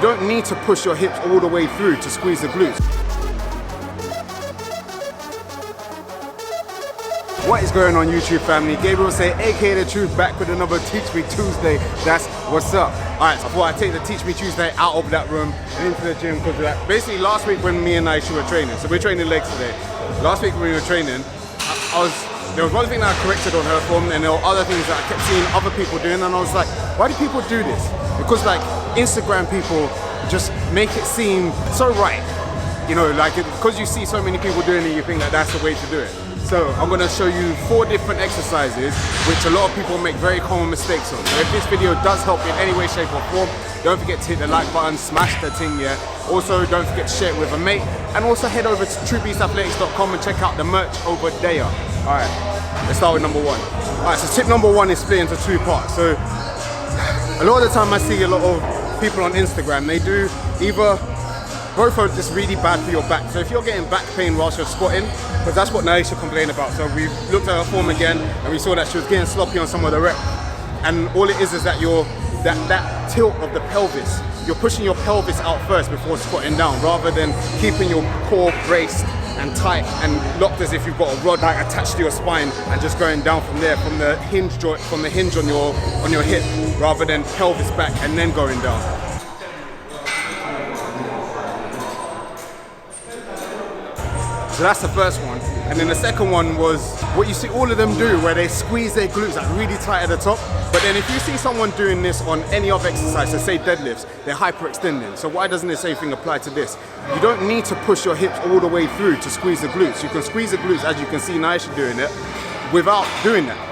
you don't need to push your hips all the way through to squeeze the glutes. What is going on, YouTube family? Gabriel Say, aka The Truth, back with another Teach Me Tuesday. That's what's up. Alright, so before I take the Teach Me Tuesday out of that room and into the gym, because basically last week when me and Nyisha were training, so we're training legs today. Last week when we were training, there was one thing that I corrected on her form, and there were other things that I kept seeing other people doing, and I was like, why do people do this? Because like Instagram people just make it seem so right. You know, like because you see so many people doing it, you think that that's the way to do it. So I'm going to show you 4 different exercises which a lot of people make very common mistakes on. So if this video does help in any way, shape or form, don't forget to hit the like button, smash the thing, yeah. Also don't forget to share it with a mate, and also head over to truebeastathletics.com and check out the merch over there. Alright, let's start with number 1. Alright, so tip number 1 is split into 2 parts. So a lot of the time I see a lot of people on Instagram, they do either both are just really bad for your back. So if you're getting back pain whilst you're squatting, because that's what Nyisha complained about. So we looked at her form again and we saw that she was getting sloppy on some of the reps. And all it is that that tilt of the pelvis, you're pushing your pelvis out first before squatting down, rather than keeping your core braced and tight and locked as if you've got a rod like attached to your spine and just going down from there, from the hinge joint, from the hinge on your hip, rather than pelvis back and then going down. So that's the first one. And then the second one was what you see all of them do, where they squeeze their glutes like really tight at the top. But then if you see someone doing this on any other exercise, so say deadlifts, they're hyperextending. So why doesn't the same thing apply to this? You don't need to push your hips all the way through to squeeze the glutes. You can squeeze the glutes, as you can see Nyisha doing it, without doing that.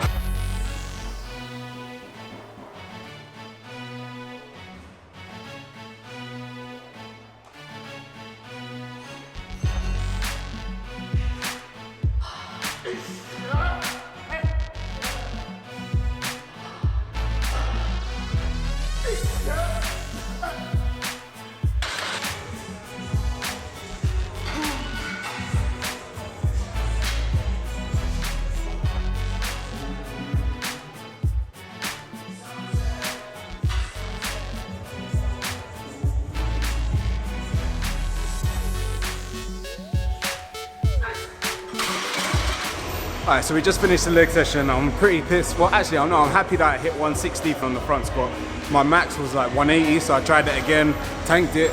Alright, so we just finished the leg session. I'm pretty pissed. Well, actually, I'm happy that I hit 160 from the front squat. My max was like 180, so I tried it again, tanked it.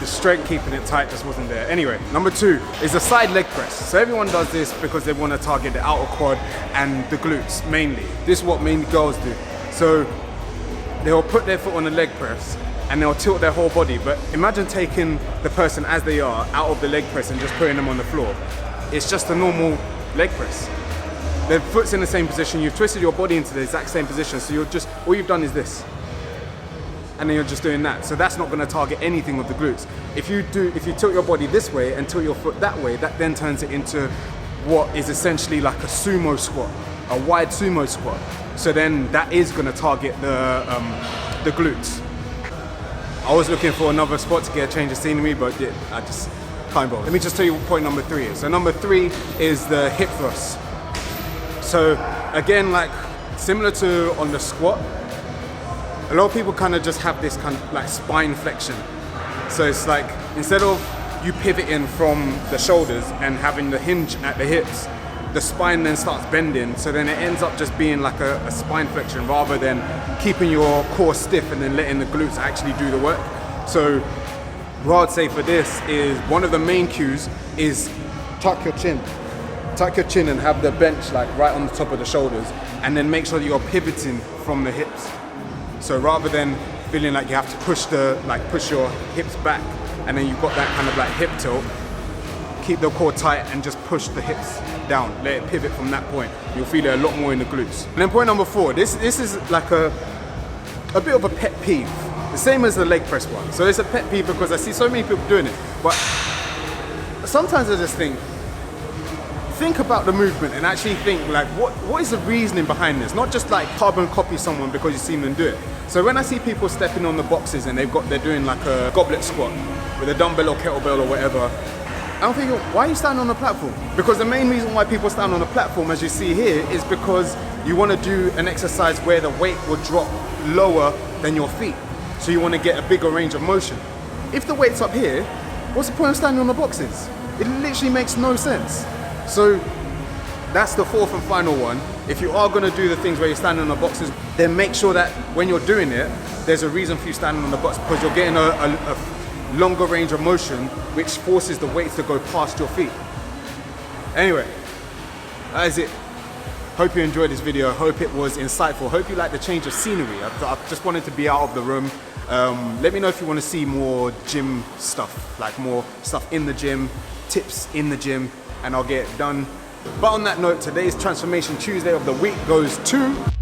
The strength keeping it tight just wasn't there. Anyway, number 2 is a side leg press. So everyone does this because they want to target the outer quad and the glutes mainly. This is what mainly girls do. So they'll put their foot on the leg press and they'll tilt their whole body. But imagine taking the person as they are out of the leg press and just putting them on the floor. It's just a normal leg press. The foot's in the same position, you've twisted your body into the exact same position, so all you've done is this. And then you're just doing that. So that's not gonna target anything with the glutes. If you tilt your body this way and tilt your foot that way, that then turns it into what is essentially like a sumo squat, a wide sumo squat. So then that is gonna target the glutes. I was looking for another spot to get a change of scenery, but I just can't bother. Let me just tell you what point number 3 is. So number 3 is the hip thrust. So again, like similar to on the squat, a lot of people kind of just have this kind of like spine flexion. So it's like instead of you pivoting from the shoulders and having the hinge at the hips, the spine then starts bending. So then it ends up just being like a spine flexion rather than keeping your core stiff and then letting the glutes actually do the work. So what I'd say for this is one of the main cues is tuck your chin. Tuck your chin and have the bench like right on the top of the shoulders, and then make sure that you're pivoting from the hips. So rather than feeling like you have to push your hips back and then you've got that kind of like hip tilt, keep the core tight and just push the hips down. Let it pivot from that point. You'll feel it a lot more in the glutes. And then point number 4, this is like a bit of a pet peeve. The same as the leg press one. So it's a pet peeve because I see so many people doing it, but sometimes I just think about the movement and actually think like what is the reasoning behind this? Not just like carbon copy someone because you've seen them do it. So when I see people stepping on the boxes and they're doing like a goblet squat with a dumbbell or kettlebell or whatever, I'm thinking, why are you standing on the platform? Because the main reason why people stand on the platform, as you see here, is because you want to do an exercise where the weight will drop lower than your feet. So you want to get a bigger range of motion. If the weight's up here, what's the point of standing on the boxes? It literally makes no sense. So that's the fourth and final one. If you are going to do the things where you're standing on the boxes, then make sure that when you're doing it, there's a reason for you standing on the box, because you're getting a longer range of motion, which forces the weight to go past your feet. Anyway, that is it. Hope you enjoyed this video. Hope it was insightful. Hope you like the change of scenery. I just wanted to be out of the room. Let me know if you want to see more gym stuff, like more stuff in the gym, tips in the gym, and I'll get it done. But on that note, today's Transformation Tuesday of the week goes to...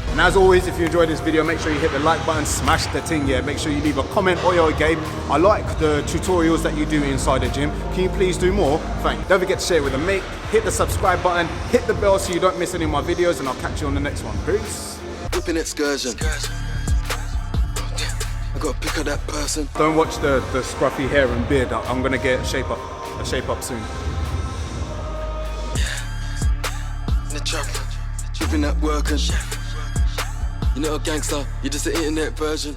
And as always, if you enjoyed this video, make sure you hit the like button, smash the ting, yeah. Make sure you leave a comment or your game. I like the tutorials that you do inside the gym. Can you please do more? Thank you. Don't forget to share it with a mate. Hit the subscribe button, hit the bell so you don't miss any of my videos, and I'll catch you on the next one. Peace. Whipping excursion. I gotta pick up that person. Don't watch the scruffy hair and beard. I'm gonna get a shape up soon. In the trap, whipping that working. You're not a gangster, you're just an internet version.